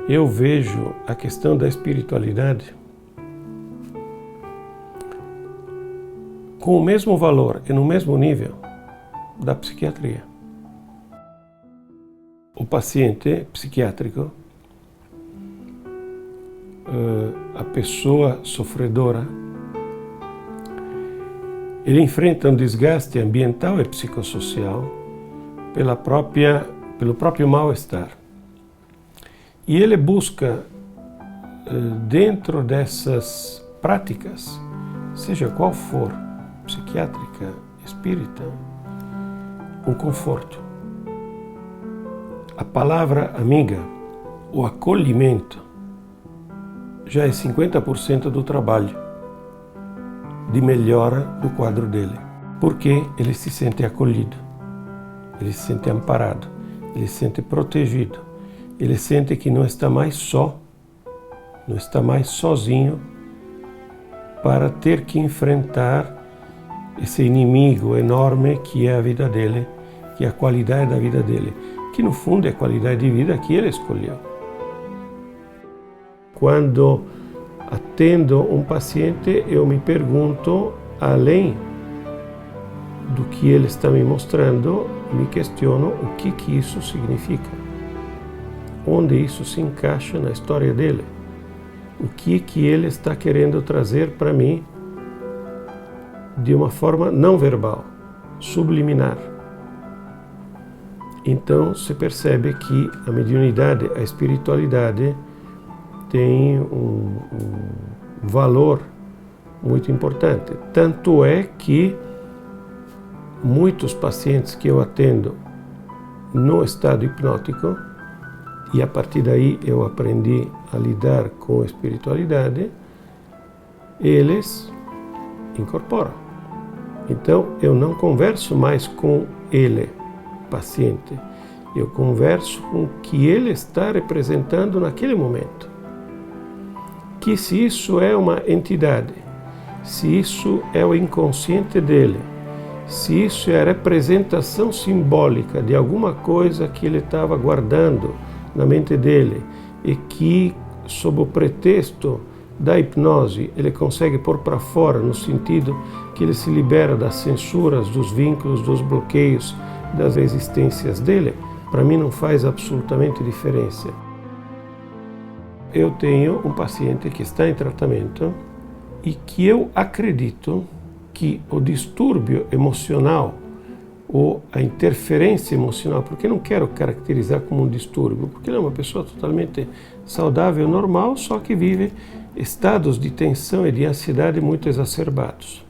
eu vejo a questão da espiritualidade com o mesmo valor e no mesmo nível da psiquiatria. O paciente psiquiátrico, a pessoa sofredora, ele enfrenta um desgaste ambiental e psicossocial pelo próprio mal-estar. E ele busca, dentro dessas práticas, seja qual for, psiquiátrica, espírita, um conforto. A palavra amiga, o acolhimento, já é 50% do trabalho de melhora do quadro dele. Porque ele se sente acolhido, ele se sente amparado, ele se sente protegido, ele sente que não está mais só, não está mais sozinho para ter que enfrentar esse inimigo enorme que é a vida dele, que é a qualidade da vida dele, que no fundo é a qualidade de vida que ele escolheu. Quando atendo um paciente, eu me pergunto, além do que ele está me mostrando, me questiono o que isso significa, onde isso se encaixa na história dele, o que ele está querendo trazer para mim de uma forma não verbal, subliminar. Então se percebe que a mediunidade, a espiritualidade tem um valor muito importante. Tanto é que muitos pacientes que eu atendo no estado hipnótico, e a partir daí eu aprendi a lidar com a espiritualidade, eles incorporam. Então eu não converso mais com ele, paciente, eu converso com o que ele está representando naquele momento. Que se isso é uma entidade, se isso é o inconsciente dele, se isso é a representação simbólica de alguma coisa que ele estava guardando na mente dele e que, sob o pretexto da hipnose, ele consegue pôr para fora, no sentido que ele se libera das censuras, dos vínculos, dos bloqueios, das resistências dele, para mim não faz absolutamente diferença. Eu tenho um paciente que está em tratamento e que eu acredito que o distúrbio emocional ou a interferência emocional, porque eu não quero caracterizar como um distúrbio, porque ele é uma pessoa totalmente saudável, normal, só que vive estados de tensão e de ansiedade muito exacerbados.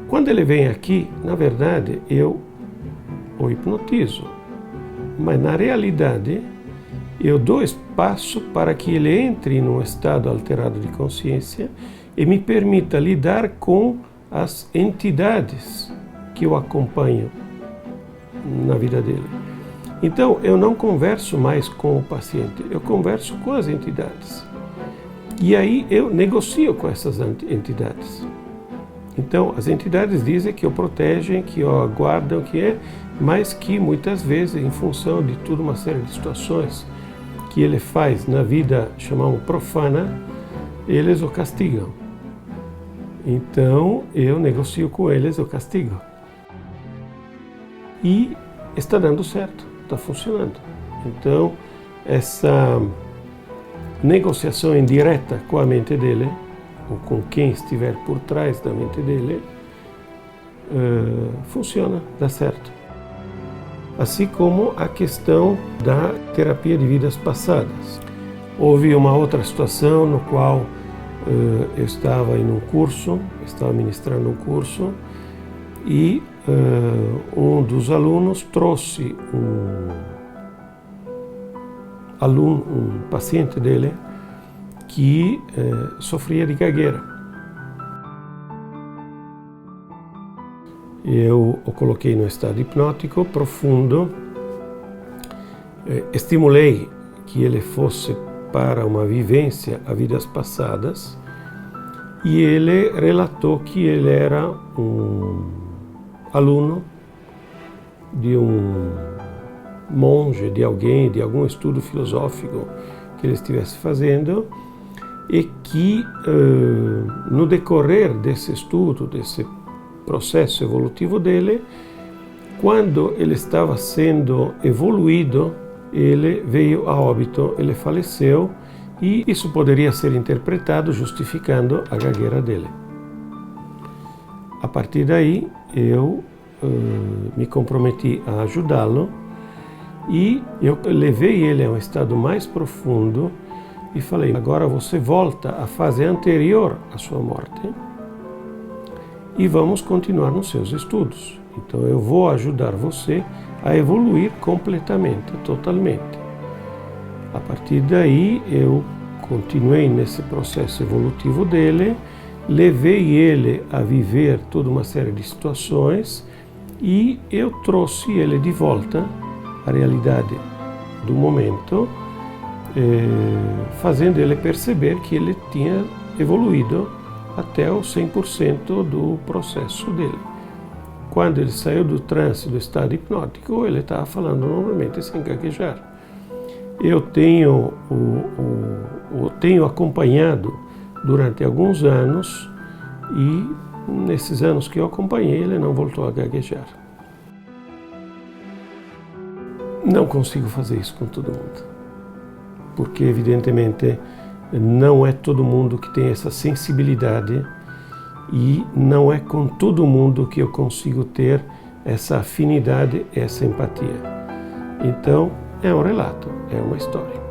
Quando ele vem aqui, na verdade, eu o hipnotizo, mas na realidade eu dou espaço para que ele entre num estado alterado de consciência e me permita lidar com as entidades que eu acompanho na vida dele. Então, eu não converso mais com o paciente, eu converso com as entidades. E aí eu negocio com essas entidades. Então, as entidades dizem que o protegem, que o aguardam, que é, mas que muitas vezes, em função de toda uma série de situações que ele faz na vida, chamamos profana, eles o castigam. Então, eu negocio com eles o castigo. E está dando certo, está funcionando. Então, essa negociação indireta com a mente dele, ou com quem estiver por trás da mente dele, funciona, dá certo. Assim como a questão da terapia de vidas passadas. Houve uma outra situação no qual eu estava em um curso, estava ministrando um curso, e um dos alunos trouxe um paciente dele que sofria de gagueira. Eu o coloquei no estado hipnótico profundo, estimulei que ele fosse para uma vivência a vidas passadas e ele relatou que ele era um aluno de um monge, de alguém, de algum estudo filosófico que ele estivesse fazendo, e que no decorrer desse estudo, desse processo evolutivo dele, quando ele estava sendo evoluído, ele veio a óbito, ele faleceu, e isso poderia ser interpretado justificando a gagueira dele. A partir daí, eu me comprometi a ajudá-lo, e eu levei ele a um estado mais profundo e falei: agora você volta à fase anterior à sua morte e vamos continuar nos seus estudos. Então eu vou ajudar você a evoluir completamente, totalmente. A partir daí eu continuei nesse processo evolutivo dele, levei ele a viver toda uma série de situações e eu trouxe ele de volta à realidade do momento, fazendo ele perceber que ele tinha evoluído até o 100% do processo dele. Quando ele saiu do transe, do estado hipnótico, ele estava falando normalmente sem gaguejar. Eu tenho acompanhado durante alguns anos, e nesses anos que eu acompanhei, ele não voltou a gaguejar. Não consigo fazer isso com todo mundo, porque evidentemente não é todo mundo que tem essa sensibilidade, e não é com todo mundo que eu consigo ter essa afinidade, essa empatia. Então, é um relato, é uma história.